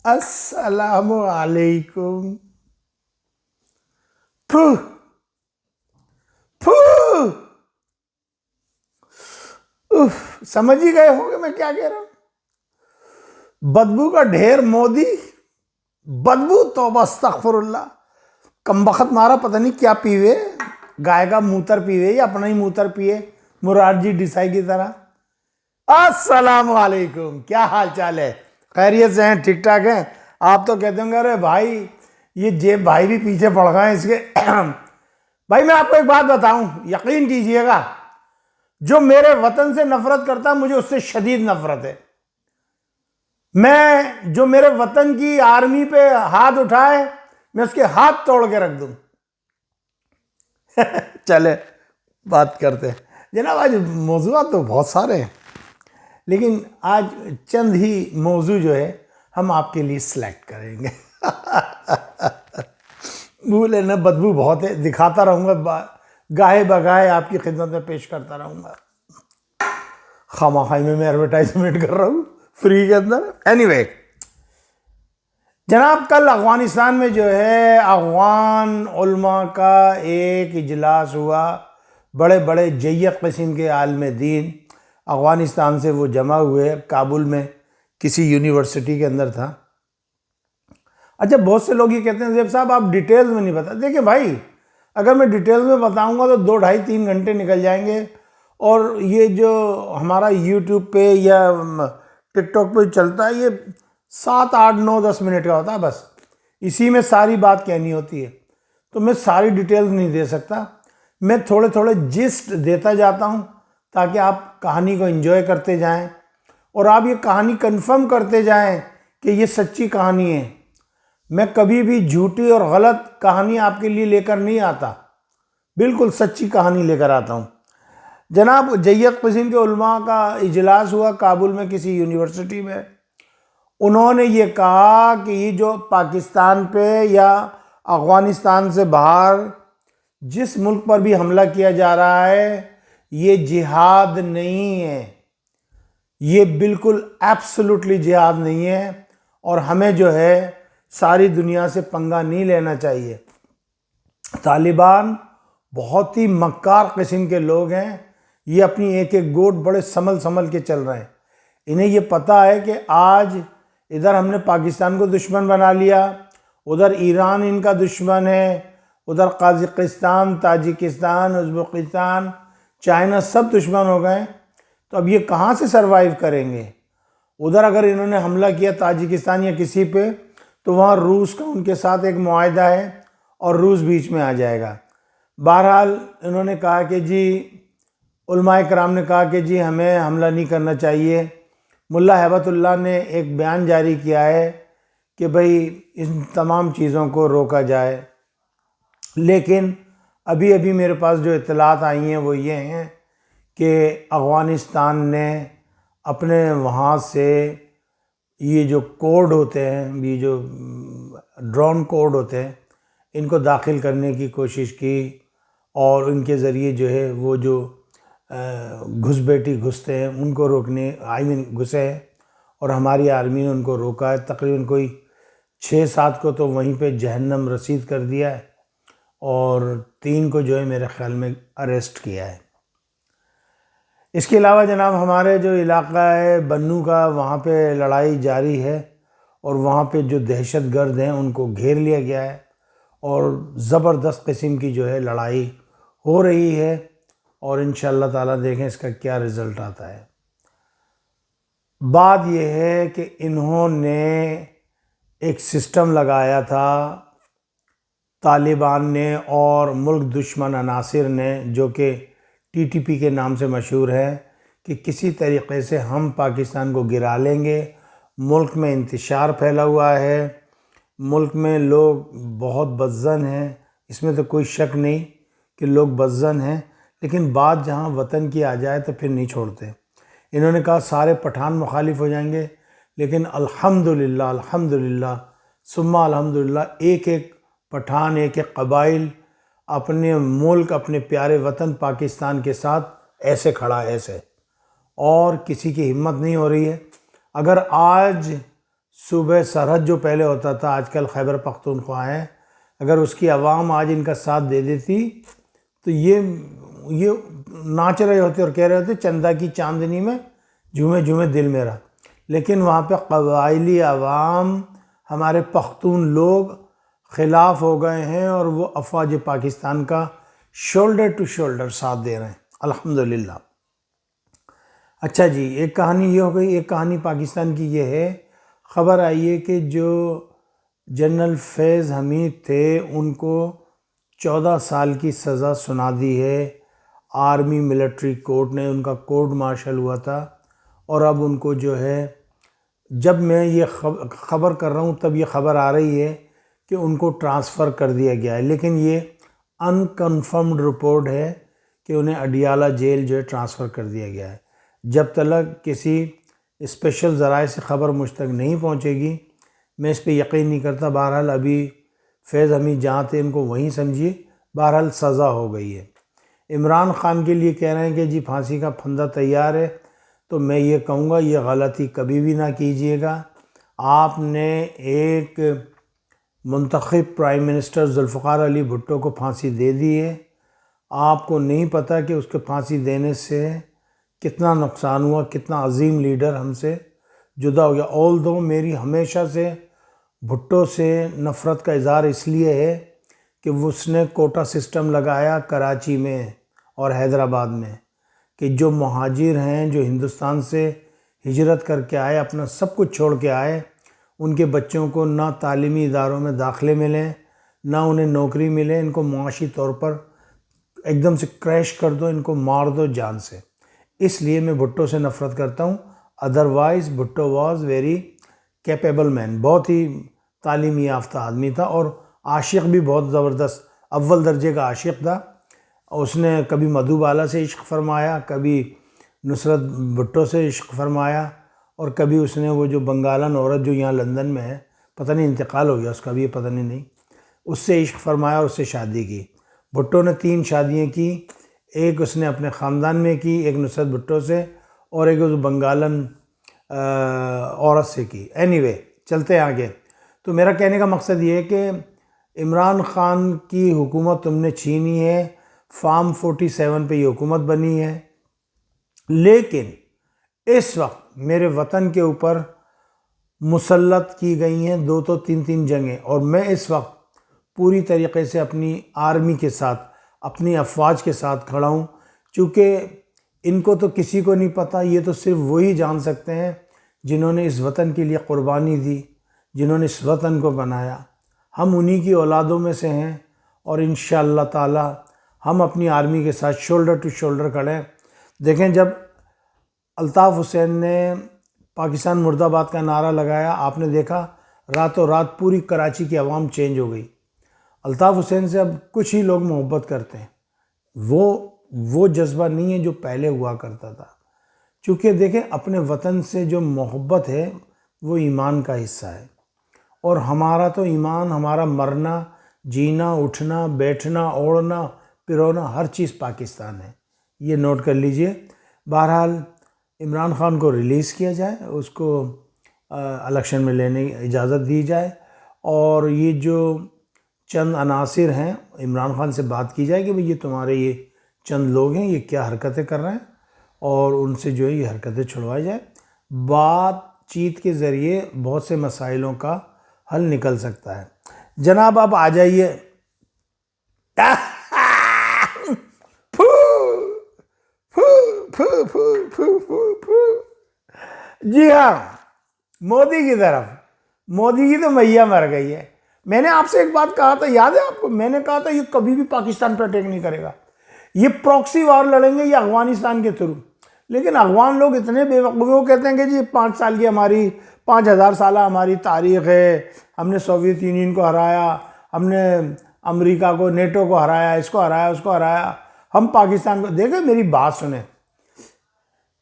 السلام علیکم. پھو پھو سمجھ ہی گئے ہوں گے میں کیا کہہ رہا ہوں. بدبو کا ڈھیر مودی، بدبو توبہ استغفر اللہ. کمبخت مارا پتہ نہیں کیا پیوے، گائے کا موتر پیوے یا اپنا ہی موتر پیے مرارجی ڈیسائی کی طرح. السلام علیکم، کیا حال چال ہے؟ خیریت سے ہیں؟ ٹھیک ٹھاک ہیں؟ آپ تو کہتے ہوں گے ارے بھائی یہ جیب بھائی بھی پیچھے پڑ گئے ہیں اس کے. بھائی میں آپ کو ایک بات بتاؤں، یقین کیجئے گا، جو میرے وطن سے نفرت کرتا مجھے اس سے شدید نفرت ہے. میں جو میرے وطن کی آرمی پہ ہاتھ اٹھائے میں اس کے ہاتھ توڑ کے رکھ دوں. چلے بات کرتے ہیں جناب. آج موضوعات تو بہت سارے ہیں لیکن آج چند ہی موضوع جو ہے ہم آپ کے لیے سلیکٹ کریں گے. بھولے نہ، بدبو بہت ہے، دکھاتا رہوں گا، گاہے بگاہے آپ کی خدمت میں پیش کرتا رہوں گا. خواہ میں ایڈورٹائزمنٹ کر رہا ہوں فری کے اندر. اینی وے جناب، کل افغانستان میں جو ہے افغان علماء کا ایک اجلاس ہوا. بڑے بڑے جیت قسم کے عالم دین افغانستان سے وہ جمع ہوئے. کابل میں کسی یونیورسٹی کے اندر تھا. اچھا، بہت سے لوگ یہ کہتے ہیں زیب صاحب آپ ڈیٹیلز میں نہیں بتا. دیکھیں بھائی، اگر میں ڈیٹیلز میں بتاؤں گا تو 2 ڈھائی 3 گھنٹے نکل جائیں گے. اور یہ جو ہمارا یوٹیوب پہ یا ٹک ٹاک پہ چلتا ہے یہ 7 8 9 10 منٹ کا ہوتا ہے، بس اسی میں ساری بات کہنی ہوتی ہے. تو میں ساری ڈیٹیلز نہیں دے سکتا، میں تھوڑے تھوڑے جسٹ دیتا جاتا ہوں تاکہ آپ کہانی کو انجوائے کرتے جائیں اور آپ یہ کہانی کنفرم کرتے جائیں کہ یہ سچی کہانی ہے. میں کبھی بھی جھوٹی اور غلط کہانی آپ کے لیے لے کر نہیں آتا، بالکل سچی کہانی لے کر آتا ہوں. جناب، جیت قسم کے علماء کا اجلاس ہوا کابل میں کسی یونیورسٹی میں. انہوں نے یہ کہا کہ یہ جو پاکستان پہ یا افغانستان سے باہر جس ملک پر بھی حملہ کیا جا رہا ہے یہ جہاد نہیں ہے، یہ بالکل ایبسولوٹلی جہاد نہیں ہے. اور ہمیں جو ہے ساری دنیا سے پنگا نہیں لینا چاہیے. طالبان بہت ہی مکار قسم کے لوگ ہیں. یہ اپنی ایک ایک گوٹ بڑے سنبھل کے چل رہے ہیں. انہیں یہ پتہ ہے کہ آج ادھر ہم نے پاکستان کو دشمن بنا لیا، ادھر ایران ان کا دشمن ہے، ادھر قازقستان، تاجکستان، ازبکستان، چائنا سب دشمن ہو گئے. تو اب یہ کہاں سے سروائیو کریں گے؟ ادھر اگر انہوں نے حملہ کیا تاجکستان یا کسی پہ تو وہاں روس کا ان کے ساتھ ایک معاہدہ ہے اور روس بیچ میں آ جائے گا. بہرحال انہوں نے کہا کہ جی، علماء کرام نے کہا کہ جی ہمیں حملہ نہیں کرنا چاہیے. ملا ہیبت اللہ نے ایک بیان جاری کیا ہے کہ بھئی ان تمام چیزوں کو روکا جائے. لیکن ابھی میرے پاس جو اطلاعات آئی ہیں وہ یہ ہیں کہ افغانستان نے اپنے وہاں سے یہ جو کوڈ ہوتے ہیں، یہ جو ڈرون کوڈ ہوتے ہیں، ان کو داخل کرنے کی کوشش کی اور ان کے ذریعے جو ہے وہ جو گھس بیٹی گھستے ہیں ان کو روکنے گھسے ہیں اور ہماری آرمی نے ان کو روکا ہے. تقریباً کوئی 6 7 کو تو وہیں پہ جہنم رسید کر دیا ہے اور 3 کو جو ہے میرے خیال میں اریسٹ کیا ہے. اس کے علاوہ جناب ہمارے جو علاقہ ہے بنو کا، وہاں پہ لڑائی جاری ہے اور وہاں پہ جو دہشت گرد ہیں ان کو گھیر لیا گیا ہے اور زبردست قسم کی جو ہے لڑائی ہو رہی ہے اور انشاءاللہ تعالیٰ دیکھیں اس کا کیا رزلٹ آتا ہے. بات یہ ہے کہ انہوں نے ایک سسٹم لگایا تھا طالبان نے اور ملک دشمن عناصر نے جو کہ TTP کے نام سے مشہور ہے، کہ کسی طریقے سے ہم پاکستان کو گرا لیں گے. ملک میں انتشار پھیلا ہوا ہے، ملک میں لوگ بہت بدظن ہیں، اس میں تو کوئی شک نہیں کہ لوگ بدظن ہیں، لیکن بات جہاں وطن کی آ جائے تو پھر نہیں چھوڑتے. انہوں نے کہا سارے پٹھان مخالف ہو جائیں گے، لیکن الحمدللہ ثم الحمدللہ ایک ایک پٹھان، ایک ایک قبائل اپنے ملک، اپنے پیارے وطن پاکستان کے ساتھ ایسے کھڑا ہے ایسے، اور کسی کی ہمت نہیں ہو رہی ہے. اگر آج صوبہ سرحد جو پہلے ہوتا تھا آج کل خیبر پختونخوا ہے، اگر اس کی عوام آج ان کا ساتھ دے دیتی تو یہ ناچ رہے ہوتے اور کہہ رہے ہوتے چندہ کی چاندنی میں جھومے جھومے دل میرا، لیکن وہاں پہ قبائلی عوام ہمارے پختون لوگ خلاف ہو گئے ہیں اور وہ افواج پاکستان کا شولڈر ٹو شولڈر ساتھ دے رہے ہیں الحمدللہ۔ اچھا جی، ایک کہانی یہ ہو گئی۔ ایک کہانی پاکستان کی یہ ہے، خبر آئی ہے کہ جو جنرل فیض حمید تھے ان کو 14 سال کی سزا سنا دی ہے آرمی ملٹری کورٹ نے، ان کا کورٹ مارشل ہوا تھا، اور اب ان کو جو ہے، جب میں یہ خبر کر رہا ہوں تب یہ خبر آ رہی ہے کہ ان کو ٹرانسفر کر دیا گیا ہے، لیکن یہ انکنفرمڈ رپورٹ ہے کہ انہیں اڈیالہ جیل جو ہے ٹرانسفر کر دیا گیا ہے۔ جب تک کسی اسپیشل ذرائع سے خبر مجھ تک نہیں پہنچے گی میں اس پہ یقین نہیں کرتا۔ بہرحال ابھی فیض حمید جہاں تھے ان کو وہیں سمجھیے، بہرحال سزا ہو گئی ہے۔ عمران خان کے لیے کہہ رہے ہیں کہ جی پھانسی کا پھندہ تیار ہے، تو میں یہ کہوں گا یہ غلطی کبھی بھی نہ کیجیے گا۔ آپ نے ایک منتخب پرائم منسٹر ذوالفقار علی بھٹو کو پھانسی دے دی ہے، آپ کو نہیں پتہ کہ اس کے پھانسی دینے سے کتنا نقصان ہوا، کتنا عظیم لیڈر ہم سے جدا ہو گیا۔ آل دو میری ہمیشہ سے بھٹو سے نفرت کا اظہار اس لیے ہے کہ اس نے کوٹا سسٹم لگایا کراچی میں اور حیدرآباد میں، کہ جو مہاجر ہیں جو ہندوستان سے ہجرت کر کے آئے، اپنا سب کچھ چھوڑ کے آئے، ان کے بچوں کو نہ تعلیمی اداروں میں داخلے ملیں، نہ انہیں نوکری ملے، ان کو معاشی طور پر ایک دم سے کریش کر دو، ان کو مار دو جان سے۔ اس لیے میں بھٹو سے نفرت کرتا ہوں۔ Otherwise Bhutto was very capable man, بہت ہی تعلیمی یافتہ آدمی تھا، اور عاشق بھی بہت زبردست اول درجے کا عاشق تھا۔ اس نے کبھی مدھو بالا سے عشق فرمایا، کبھی نصرت بھٹو سے عشق فرمایا، اور کبھی اس نے وہ جو بنگالن عورت جو یہاں لندن میں ہے، پتہ نہیں انتقال ہو گیا اس کا بھی، پتہ نہیں، اس سے عشق فرمایا اور اس سے شادی کی۔ بھٹو نے 3 شادیاں کی، ایک اس نے اپنے خاندان میں کی، ایک نصرت بھٹو سے، اور ایک اس بنگالن عورت سے کی۔ اینی وے چلتے ہیں آگے۔ تو میرا کہنے کا مقصد یہ ہے کہ عمران خان کی حکومت تم نے چھینی ہے، فارم 47 پہ یہ حکومت بنی ہے، لیکن اس وقت میرے وطن کے اوپر مسلط کی گئی ہیں 2 تو 3 جنگیں، اور میں اس وقت پوری طریقے سے اپنی آرمی کے ساتھ، اپنی افواج کے ساتھ کھڑا ہوں، چونکہ ان کو تو کسی کو نہیں پتہ، یہ تو صرف وہی جان سکتے ہیں جنہوں نے اس وطن کے لیے قربانی دی، جنہوں نے اس وطن کو بنایا۔ ہم انہی کی اولادوں میں سے ہیں، اور انشاءاللہ تعالی ہم اپنی آرمی کے ساتھ شولڈر ٹو شولڈر کھڑے ہیں۔ دیکھیں، جب الطاف حسین نے پاکستان مرد آباد کا نعرہ لگایا، آپ نے دیکھا راتوں رات پوری کراچی کی عوام چینج ہو گئی۔ الطاف حسین سے اب کچھ ہی لوگ محبت کرتے ہیں، وہ جذبہ نہیں ہے جو پہلے ہوا کرتا تھا، چونکہ دیکھیں اپنے وطن سے جو محبت ہے وہ ایمان کا حصہ ہے، اور ہمارا تو ایمان، ہمارا مرنا، جینا، اٹھنا، بیٹھنا، اوڑھنا، پرونا، ہر چیز پاکستان ہے، یہ نوٹ کر لیجئے۔ بہرحال عمران خان کو ریلیز کیا جائے، اس کو الیکشن میں لینے کی اجازت دی جائے، اور یہ جو چند عناصر ہیں عمران خان سے بات کی جائے کہ بھئی یہ تمہارے یہ چند لوگ ہیں، یہ کیا حرکتیں کر رہے ہیں، اور ان سے جو ہے یہ حرکتیں چھڑوائی جائے۔ بات چیت کے ذریعے بہت سے مسائلوں کا حل نکل سکتا ہے۔ جناب اب آ جائیے جی ہاں، مودی کی طرف، مودی کی تو میاں مر گئی ہے۔ میں نے آپ سے ایک بات کہا تھا، یاد ہے آپ کو؟ میں نے کہا تھا یہ کبھی بھی پاکستان پر اٹیک نہیں کرے گا، یہ پروکسی وار لڑیں گے یہ افغانستان کے تھرو۔ لیکن افغان لوگ اتنے بے وقوف، وہ کہتے ہیں کہ جی 5 سال کی ہماری 5000 سالہ ہماری تاریخ ہے، ہم نے سوویت یونین کو ہرایا، ہم نے امریکہ کو، نیٹو کو ہرایا، اس کو ہرایا، اس کو ہرایا، ہم پاکستان کو۔ دیکھیں میری بات سنیں،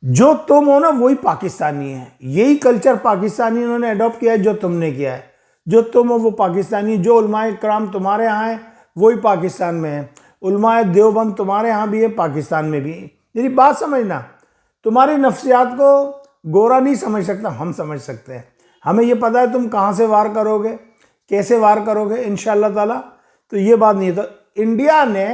جو تم ہو نا وہی پاکستانی ہے، یہی کلچر پاکستانی انہوں نے اڈاپٹ کیا ہے جو تم نے کیا ہے۔ جو تم ہو وہ پاکستانی، جو علماء کرام تمہارے ہاں ہیں وہی پاکستان میں ہیں، علماء دیوبند تمہارے ہاں بھی ہے، پاکستان میں بھی ہے۔ میری بات سمجھنا، تمہاری نفسیات کو گورا نہیں سمجھ سکتا، ہم سمجھ سکتے ہیں۔ ہمیں یہ پتہ ہے تم کہاں سے وار کرو گے، کیسے وار کرو گے انشاءاللہ تعالیٰ. تو یہ بات نہیں ہے. تو انڈیا نے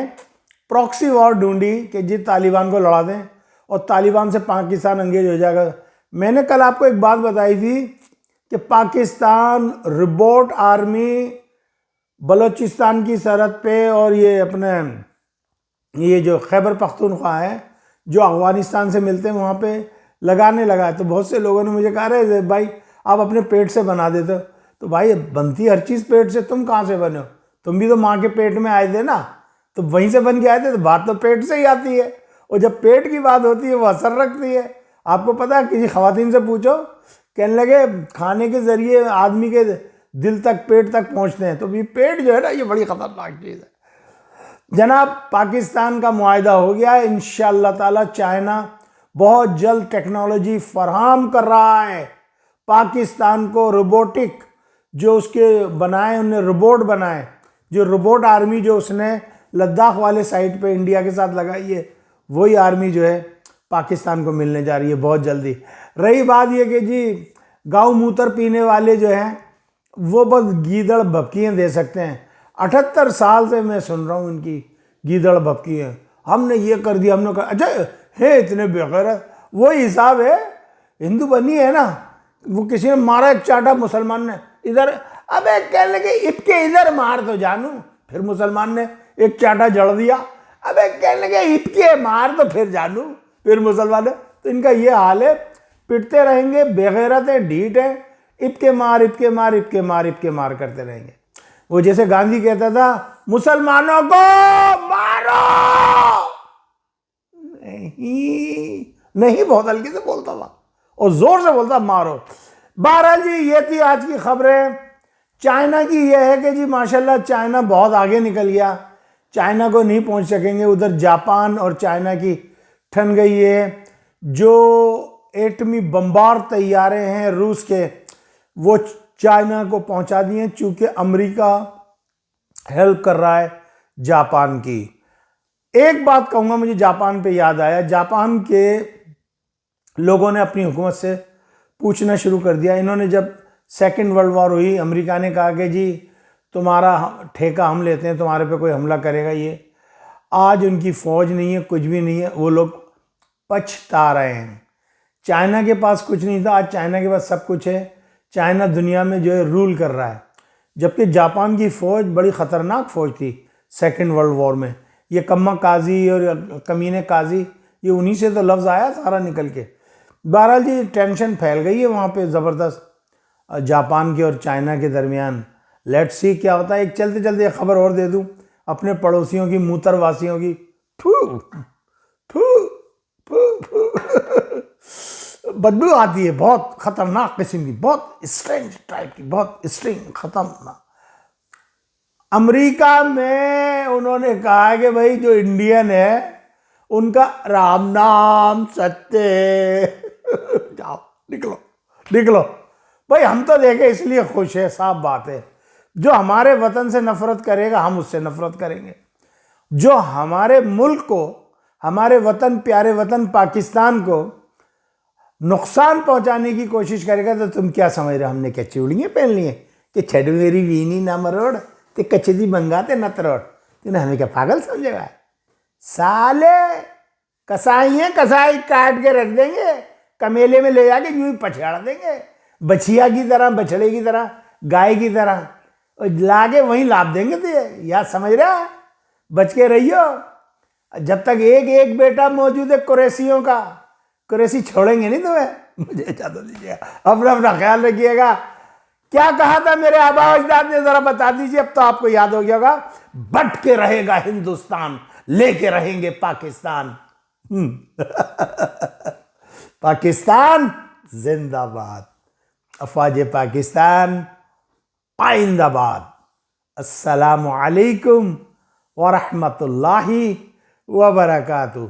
پراکسی وار ڈھونڈی کہ جی طالبان کو لڑا دیں اور طالبان سے پاکستان انگیج ہو جائے گا. میں نے کل آپ کو ایک بات بتائی تھی کہ پاکستان روبوٹ آرمی بلوچستان کی سرحد پہ اور یہ اپنے یہ جو خیبر پختونخوا ہے جو افغانستان سے ملتے ہیں وہاں پہ لگانے لگا ہے. تو بہت سے لوگوں نے مجھے کہا رہے بھائی آپ اپنے پیٹ سے بنا دیتے ہو. تو بھائی بنتی ہر چیز پیٹ سے، تم کہاں سے بنے ہو؟ تم بھی تو ماں کے پیٹ میں آئے تھے نا، تو وہیں سے بن کے آئے تھے. تو بات تو پیٹ سے ہی آتی ہے، اور جب پیٹ کی بات ہوتی ہے وہ اثر رکھتی ہے. آپ کو پتہ ہے کسی خواتین سے پوچھو کہنے لگے کھانے کے ذریعے آدمی کے دل تک پیٹ تک پہنچتے ہیں. تو یہ پیٹ جو ہے نا یہ بڑی خطرناک چیز ہے. جناب پاکستان کا معاہدہ ہو گیا ہے انشاءاللہ تعالیٰ. چائنا بہت جلد ٹیکنالوجی فراہم کر رہا ہے پاکستان کو. روبوٹک جو اس کے بنائے، انہیں روبوٹ بنائے، جو روبوٹ آرمی جو اس نے لداخ والے سائٹ پہ انڈیا کے ساتھ لگائی ہے، وہی آرمی جو ہے پاکستان کو ملنے جا رہی ہے بہت جلدی. رہی بات یہ کہ جی گاؤں موتر پینے والے جو ہیں وہ بس گیدڑ بھبکیاں دے سکتے ہیں. 78 سال سے میں سن رہا ہوں ان کی گیدڑ بھبکیاں، ہم نے یہ کر دیا، ہم نے کہا اچھا ہے اتنے بےغیرت. وہی حساب ہے ہندو بنی ہے نا، وہ کسی نے مارا ایک چاٹا مسلمان نے ادھر، ابے کہنے لگے اب کے ادھر مار تو جانو، پھر مسلمان نے ایک چاٹا جڑ دیا. ابے کہنے لگے اب کے مار تو پھر جانو، پھر مسلمان نے. تو ان کا یہ حال ہے، پٹتے رہیں گے، بےغیرت ہیں، ڈھیٹ ہیں، اب کے مار اب کے مار اب کے مار اب کے مار کرتے رہیں گے. وہ جیسے گاندھی کہتا تھا مسلمانوں کو مارو، نہیں بہت ہلکے سے بولتا تھا اور زور سے بولتا مارو. بہرحال جی یہ تھی آج کی خبریں. چائنا کی یہ ہے کہ جی ماشاءاللہ چائنا بہت آگے نکل گیا، چائنا کو نہیں پہنچ سکیں گے. ادھر جاپان اور چائنا کی ٹھن گئی ہے. جو ایٹمی بمبار طیارے ہیں روس کے وہ چائنا کو پہنچا دیے، چونکہ امریکہ ہیلپ کر رہا ہے جاپان کی. ایک بات کہوں گا، مجھے جاپان پہ یاد آیا، جاپان کے لوگوں نے اپنی حکومت سے پوچھنا شروع کر دیا. انہوں نے جب سیکنڈ ورلڈ وار ہوئی، امریکہ نے کہا کہ جی تمہارا ٹھیکہ ہم لیتے ہیں، تمہارے پہ کوئی حملہ کرے گا. یہ آج ان کی فوج نہیں ہے، کچھ بھی نہیں ہے، وہ لوگ پچھتا رہے ہیں. چائنا کے پاس کچھ نہیں تھا، آج چائنا کے پاس سب کچھ ہے. چائنا دنیا میں جو ہے رول کر رہا ہے، جبکہ جاپان کی فوج بڑی خطرناک فوج تھی سیکنڈ ورلڈ وار میں. یہ کما کازی اور کمینے کازی، یہ انہی سے تو لفظ آیا سارا نکل کے. بہرحال جی ٹینشن پھیل گئی ہے وہاں پہ زبردست جاپان کے اور چائنا کے درمیان. لیٹ سی کیا ہوتا ہے. ایک چلتے چلتے ایک خبر اور دے دوں اپنے پڑوسیوں کی، موتر واسیوں کی. بدبو آتی ہے بہت خطرناک قسم کی، بہت اسٹرینج ٹائپ کی، بہت اسٹرینج خطرناک. امریکہ میں انہوں نے کہا کہ بھائی جو انڈین ہے ان کا رام نام ستیہ. جاؤ نکلو نکلو بھائی. ہم تو دیکھیں اس لیے خوش ہے، صاف بات ہے. جو ہمارے وطن سے نفرت کرے گا ہم اس سے نفرت کریں گے. جو ہمارے ملک کو، ہمارے وطن، پیارے وطن پاکستان کو نقصان پہنچانے کی کوشش کرے گا تو تم کیا سمجھ رہے ہو ہم نے کیا چوڑیاں پہن لی ہیں کہ چھڑ میری وینی نہ مروڑ تے کچدی بنگاتے نہ تروڑ. تو ہمیں کیا پاگل سمجھے گا؟ سالے کسائی ہیں، کسائی کاٹ کے رکھ دیں گے، کمیلے میں لے جا کے یوں ہی پچھاڑ دیں گے، بچھیا کی طرح، بچڑے کی طرح، گائے کی طرح، اور لا کے وہیں لاب دیں گے. تو یا سمجھ رہا ہے؟ بچ کے رہیو. جب تک ایک ایک بیٹا موجود ہے قریشیوں کا، قریشی چھوڑیں گے نہیں تمہیں. مجھے اجازت دیجیے، اپنا اپنا خیال رکھیے گا. کیا کہا تھا میرے آبا و اجداد نے ذرا بتا دیجیے. اب تو آپ کو یاد ہو گیا ہوگا. بٹ کے رہے گا ہندوستان، لے کے رہیں گے پاکستان. پاکستان زندہ باد، افواج پاکستان پائندہ باد. السلام علیکم ورحمۃ اللہ وبرکاتہ.